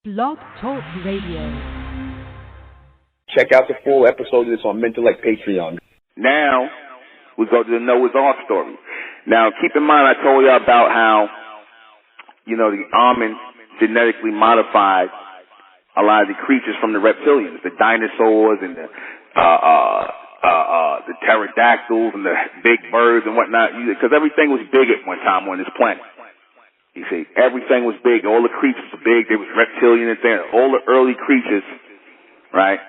Blog Talk Radio. Check out the full episode of this on Mentellect Patreon. Now, we go to the Noah's Ark story. Now, keep in mind I told you about how, the almond genetically modified a lot of the creatures from the reptilians, the dinosaurs and the pterodactyls and the big birds and whatnot, because everything was big at one time on this planet. You see, everything was big. All the creatures were big. There was reptilian and things. All the early creatures, right,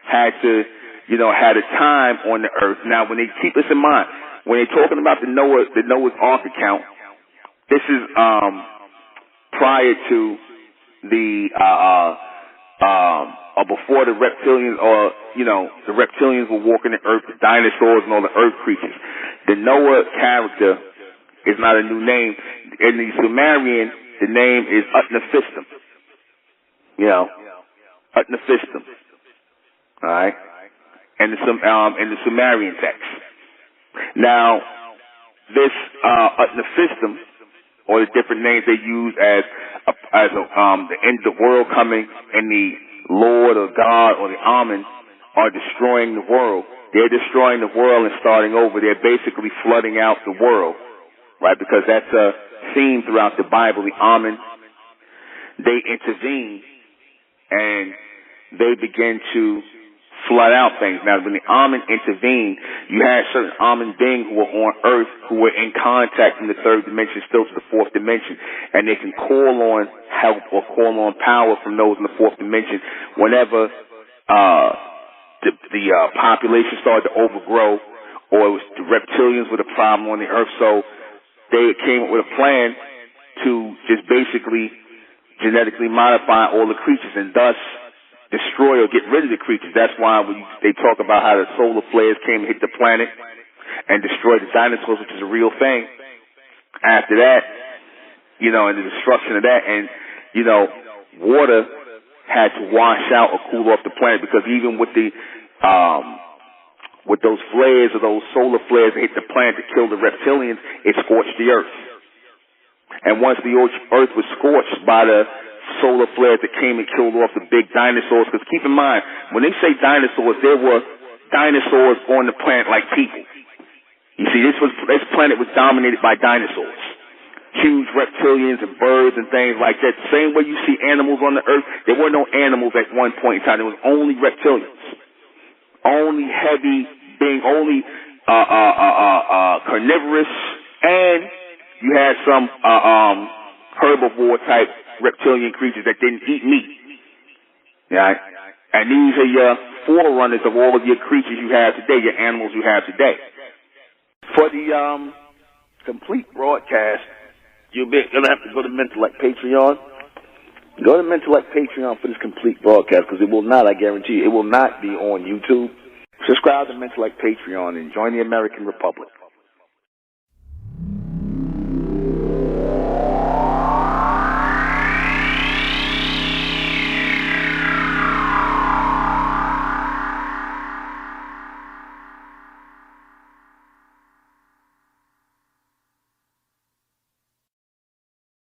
had a time on the earth. Now, when they keep this in mind, when they're talking about the Noah's Ark account, this is prior to the or before the reptilians, or the reptilians were walking the earth, the dinosaurs and all the earth creatures. The Noah character is not a new name. In the Sumerian, the name is Utnapishtim. Utnapishtim. All right, in the Sumerian text. Now, this Utnapishtim, or the different names they use as the end of the world coming, and the Lord or God or the Amen are destroying the world. They're destroying the world and starting over. They're basically flooding out the world, right? Because that's a theme throughout the Bible. The Amen, they intervene and they begin to flood out things. Now, when the Amen intervened, you had certain Amen beings who were on earth who were in contact from the third dimension still to the fourth dimension, and they can call on help or call on power from those in the fourth dimension whenever the population started to overgrow, or it was the reptilians were the problem on the earth. So they came up with a plan to just basically genetically modify all the creatures and thus destroy or get rid of the creatures. That's why when they talk about how the solar flares came and hit the planet and destroyed the dinosaurs, which is a real thing. After that, and the destruction of that, and, water had to wash out or cool off the planet, because even with with those flares or those solar flares that hit the planet to kill the reptilians, it scorched the earth. And once the earth was scorched by the solar flares that came and killed off the big dinosaurs, because keep in mind, when they say dinosaurs, there were dinosaurs on the planet like people. You see, this planet was dominated by dinosaurs. Huge reptilians and birds and things like that. The same way you see animals on the earth, there were no animals at one point in time. There was only reptilians. Only heavy being, only carnivorous, and you had some herbivore type reptilian creatures that didn't eat meat. Right? And these are your forerunners of all of your creatures you have today, your animals you have today. For the complete broadcast, you're going to have to go to Mentellect Patreon. Go to Mentellect Patreon for this complete broadcast, because it will not, I guarantee you, it will not be on YouTube. Subscribe to Mentellect Patreon and join the American Republic.